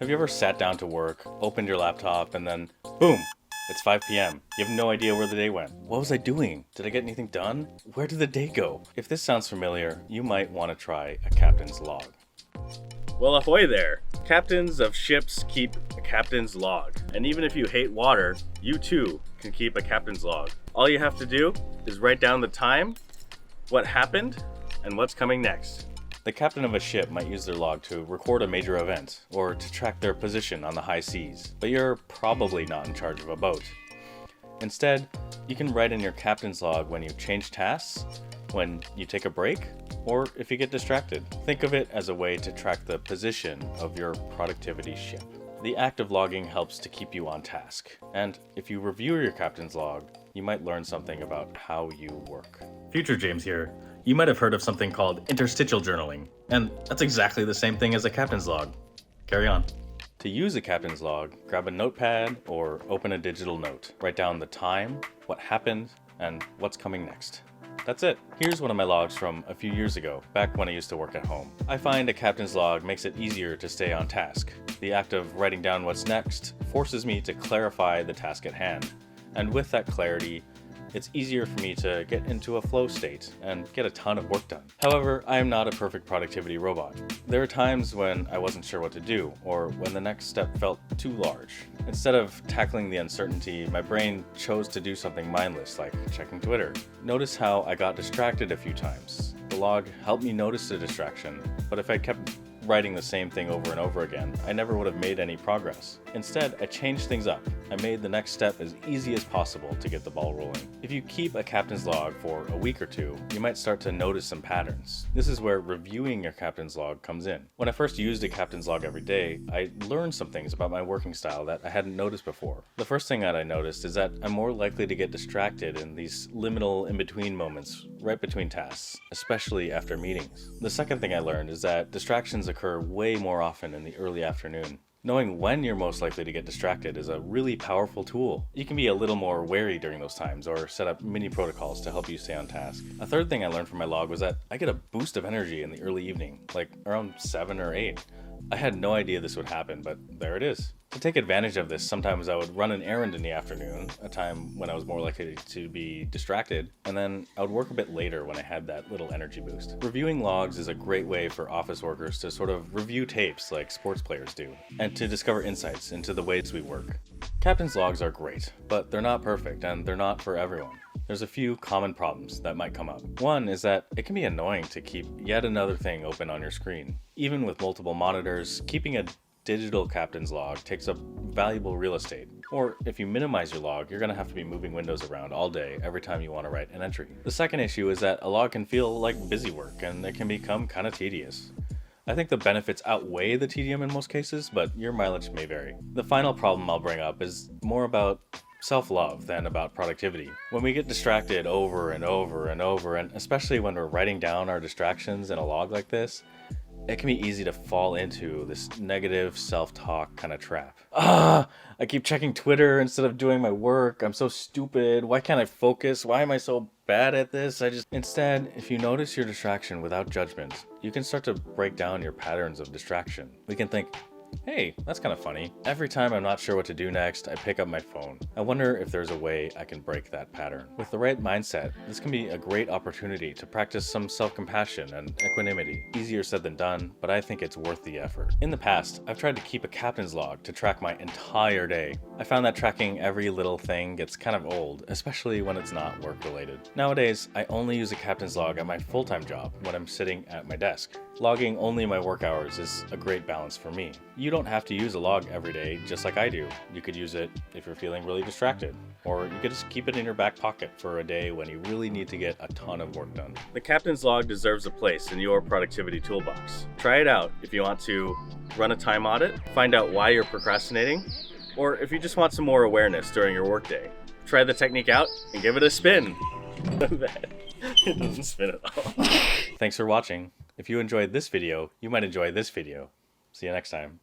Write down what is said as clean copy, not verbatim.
Have you ever sat down to work, opened your laptop, and then boom, it's 5 p.m. You have no idea where the day went. What was I doing? Did I get anything done? Where did the day go? If this sounds familiar, you might want to try a captain's log. Well, ahoy there! Captains of ships keep a captain's log. And even if you hate water, you too can keep a captain's log. All you have to do is write down the time, what happened, and what's coming next. The captain of a ship might use their log to record a major event, or to track their position on the high seas, but you're probably not in charge of a boat. Instead, you can write in your captain's log when you change tasks, when you take a break, or if you get distracted. Think of it as a way to track the position of your productivity ship. The act of logging helps to keep you on task, and if you review your captain's log, you might learn something about how you work. Future James here. You might have heard of something called interstitial journaling, and that's exactly the same thing as a captain's log. Carry on. To use a captain's log, grab a notepad or open a digital note. Write down the time, what happened, and what's coming next. That's it. Here's one of my logs from a few years ago, back when I used to work at home. I find a captain's log makes it easier to stay on task. The act of writing down what's next forces me to clarify the task at hand. And with that clarity, it's easier for me to get into a flow state and get a ton of work done. However, I am not a perfect productivity robot. There are times when I wasn't sure what to do, or when the next step felt too large. Instead of tackling the uncertainty, my brain chose to do something mindless, like checking Twitter. Notice how I got distracted a few times. The log helped me notice the distraction, but if I kept writing the same thing over and over again, I never would have made any progress. Instead, I changed things up. I made the next step as easy as possible to get the ball rolling. If you keep a captain's log for a week or two, you might start to notice some patterns. This is where reviewing your captain's log comes in. When I first used a captain's log every day, I learned some things about my working style that I hadn't noticed before. The first thing that I noticed is that I'm more likely to get distracted in these liminal in-between moments, right between tasks, especially after meetings. The second thing I learned is that distractions occur way more often in the early afternoon. Knowing when you're most likely to get distracted is a really powerful tool. You can be a little more wary during those times or set up mini protocols to help you stay on task. A third thing I learned from my log was that I get a boost of energy in the early evening, like around 7 or 8. I had no idea this would happen, but there it is. To take advantage of this, sometimes I would run an errand in the afternoon, a time when I was more likely to be distracted, and then I would work a bit later when I had that little energy boost. Reviewing logs is a great way for office workers to sort of review tapes like sports players do, and to discover insights into the ways we work. Captain's logs are great, but they're not perfect and they're not for everyone. There's a few common problems that might come up. One is that it can be annoying to keep yet another thing open on your screen. Even with multiple monitors, keeping a digital captain's log takes up valuable real estate. Or if you minimize your log, you're going to have to be moving windows around all day every time you want to write an entry. The second issue is that a log can feel like busy work and it can become kind of tedious. I think the benefits outweigh the tedium in most cases, but your mileage may vary. The final problem I'll bring up is more about self-love than about productivity. When we get distracted over and over and over, and especially when we're writing down our distractions in a log like this, it can be easy to fall into this negative self-talk kind of trap. I keep checking Twitter instead of doing my work. I'm so stupid. Why can't I focus? Why am I so bad at this? Instead, if you notice your distraction without judgment, you can start to break down your patterns of distraction. We can think, hey, that's kind of funny. Every time I'm not sure what to do next, I pick up my phone. I wonder if there's a way I can break that pattern. With the right mindset, this can be a great opportunity to practice some self-compassion and equanimity. Easier said than done, but I think it's worth the effort. In the past, I've tried to keep a captain's log to track my entire day. I found that tracking every little thing gets kind of old, especially when it's not work-related. Nowadays, I only use a captain's log at my full-time job when I'm sitting at my desk. Logging only my work hours is a great balance for me. You don't have to use a log every day just like I do. You could use it if you're feeling really distracted, or you could just keep it in your back pocket for a day when you really need to get a ton of work done. The captain's log deserves a place in your productivity toolbox. Try it out if you want to run a time audit, find out why you're procrastinating, or if you just want some more awareness during your workday. Try the technique out and give it a spin. It doesn't spin at all. Thanks for watching. If you enjoyed this video, you might enjoy this video. See you next time.